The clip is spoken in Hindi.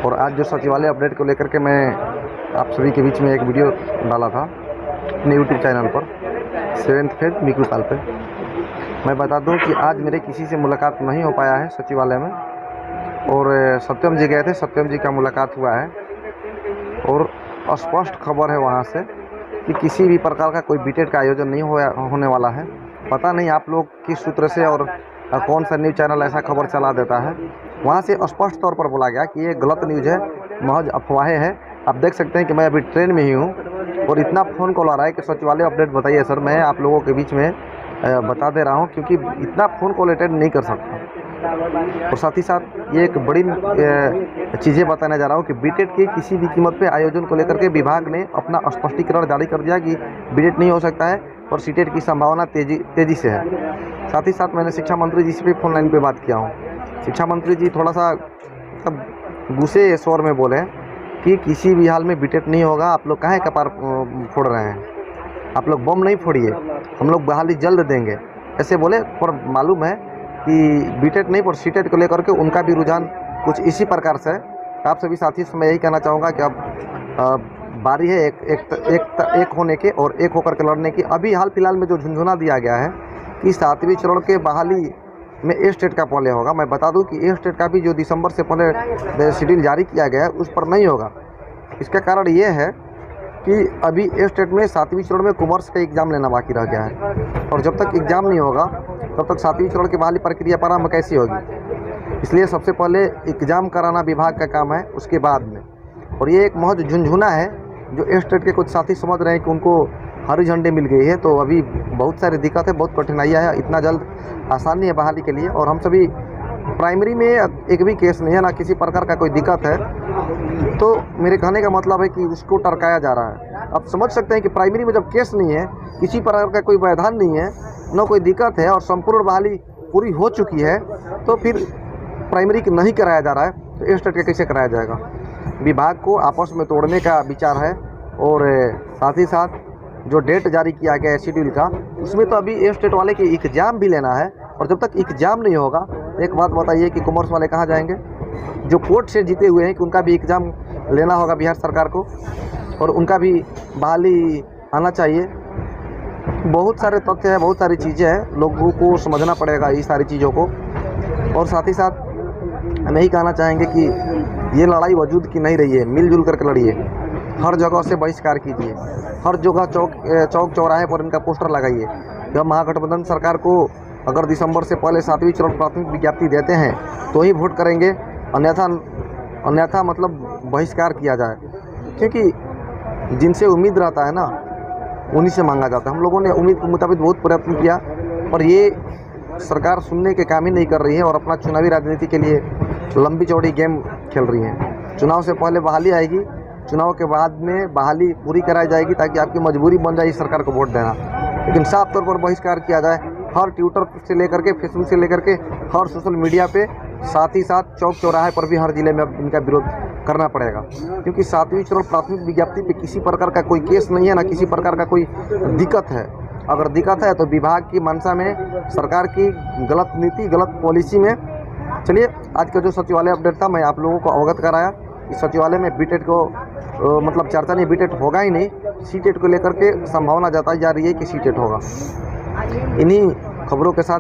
और आज जो सचिवालय अपडेट को लेकर के मैं आप सभी के बीच में एक वीडियो डाला था अपने यूट्यूब चैनल पर 7th फेज मीकू साल पे। मैं बता दूं कि आज मेरे किसी से मुलाकात नहीं हो पाया है सचिवालय में, और सत्यम जी गए थे, सत्यम जी का मुलाकात हुआ है और स्पष्ट खबर है वहाँ से कि किसी भी प्रकार का कोई बीटेट का आयोजन नहीं होने वाला है। पता नहीं आप लोग किस सूत्र से और कौन सा न्यूज़ चैनल ऐसा खबर चला देता है। वहाँ से स्पष्ट तौर पर बोला गया कि ये गलत न्यूज़ है, महज अफवाहें हैं। आप देख सकते हैं कि मैं अभी ट्रेन में ही हूँ और इतना फ़ोन कॉल आ रहा है कि सचिवालय अपडेट बताइए सर। मैं आप लोगों के बीच में बता दे रहा हूँ क्योंकि इतना फ़ोन कॉल अटेंड नहीं कर सकता। और साथ ही साथ ये एक बड़ी चीज़ें बताने जा रहा हूँ कि बीटेट की किसी भी कीमत पे आयोजन को लेकर के विभाग ने अपना स्पष्टीकरण जारी कर दिया कि बीटेट नहीं हो सकता है और सीटेट की संभावना तेज़ी से है। साथ ही साथ मैंने शिक्षा मंत्री जी से भी फ़ोन लाइन पे बात किया हूँ। शिक्षा मंत्री जी थोड़ा सा गुस्से स्वर में बोले कि किसी भी हाल में बीटेट नहीं होगा, आप लोग काहे कपार फोड़ रहे हैं, आप लोग बम नहीं फोड़िए, हम लोग बहाली जल्द देंगे, ऐसे बोले। पर मालूम है कि बीटेट नहीं पर सीटेट को लेकर के उनका भी रुझान कुछ इसी प्रकार से है। आप सभी साथी से मैं यही कहना चाहूँगा कि अब बारी है एक होने के और एक होकर के लड़ने की। अभी हाल फिलहाल में जो झुंझुना दिया गया है कि 7वीं चरण के बहाली में ए स्टेट का पहले होगा। मैं बता दूं कि ए स्टेट का भी जो दिसंबर से पहले शेड्यूल जारी किया गया है उस पर नहीं होगा। इसका कारण ये है कि अभी ए स्टेट में 7वीं चरण में कॉमर्स का एग्ज़ाम लेना बाकी रह गया है और जब तक एग्ज़ाम नहीं होगा तब तक 7वीं चरण की बहाली प्रक्रिया प्रारंभ कैसी होगी। इसलिए सबसे पहले एग्ज़ाम कराना विभाग का काम है, उसके बाद में। और ये एक महज झुंझुना है जो ए स्टेट के कुछ साथी समझ रहे हैं कि उनको हरी झंडी मिल गई है, तो अभी बहुत सारी दिक्कत है, बहुत कठिनाइयाँ है। इतना जल्द आसान नहीं है बहाली के लिए। और हम सभी प्राइमरी में एक भी केस नहीं है, ना किसी प्रकार का कोई दिक्कत है, तो मेरे कहने का मतलब है कि उसको टरकाया जा रहा है। आप समझ सकते हैं कि प्राइमरी में जब केस नहीं है, किसी प्रकार का कोई व्यवधान नहीं है, न कोई दिक्कत है और संपूर्ण बहाली पूरी हो चुकी है, तो फिर प्राइमरी की नहीं कराया जा रहा है तो ए स्टेट का कैसे कराया जाएगा। विभाग को आपस में तोड़ने का विचार है। और साथ ही साथ जो डेट जारी किया गया है शेड्यूल का, उसमें तो अभी ए स्टेट वाले के एग्ज़ाम भी लेना है और जब तक एग्ज़ाम नहीं होगा, एक बात बताइए कि कॉमर्स वाले कहाँ जाएंगे जो कोर्ट से जीते हुए हैं, कि उनका भी एग्ज़ाम लेना होगा बिहार सरकार को और उनका भी बहाली आना चाहिए। बहुत सारे तथ्य हैं, बहुत सारी चीज़ें हैं, लोगों को समझना पड़ेगा ये सारी चीज़ों को। और साथ ही साथ हम यही कहना चाहेंगे कि ये लड़ाई वजूद की नहीं रही है, मिलजुल करके लड़िए। हर जगह से बहिष्कार कीजिए, हर जगह चौक चौराहे पर इनका पोस्टर लगाइए। जब महागठबंधन सरकार को अगर दिसंबर से पहले 7वीं चरण प्राथमिक विज्ञप्ति देते हैं तो ही वोट करेंगे, अन्यथा मतलब बहिष्कार किया जाए। क्योंकि जिनसे उम्मीद रहता है ना, उन्हीं से मांगा जाता है। हम लोगों ने उम्मीद के मुताबिक बहुत प्रयत्न किया पर ये सरकार सुनने के काम ही नहीं कर रही है और अपना चुनावी राजनीति के लिए लंबी चौड़ी गेम खेल रही है। चुनाव से पहले बहाली आएगी, चुनाव के बाद में बहाली पूरी कराई जाएगी ताकि आपकी मजबूरी बन जाए इस सरकार को वोट देना। लेकिन साफ तौर पर बहिष्कार किया जाए, हर ट्विटर से लेकर के फेसबुक से लेकर के हर सोशल मीडिया पे, साथ ही साथ चौक चौराहे पर भी हर जिले में अब इनका विरोध करना पड़ेगा। क्योंकि 7वीं चरण प्राथमिक विज्ञप्ति पे किसी प्रकार का कोई केस नहीं है, ना किसी प्रकार का कोई दिक्कत है। अगर दिक्कत है तो विभाग की मंशा में, सरकार की गलत नीति, गलत पॉलिसी में। चलिए, आज का जो सचिवालय अपडेट था मैं आप लोगों को अवगत कराया। इस सचिवालय में बीटेट को मतलब चर्चा नहीं, बीटेट होगा ही नहीं। सीटेट को लेकर के संभावना जताई जा रही है कि सीटेट होगा। इन्हीं खबरों के साथ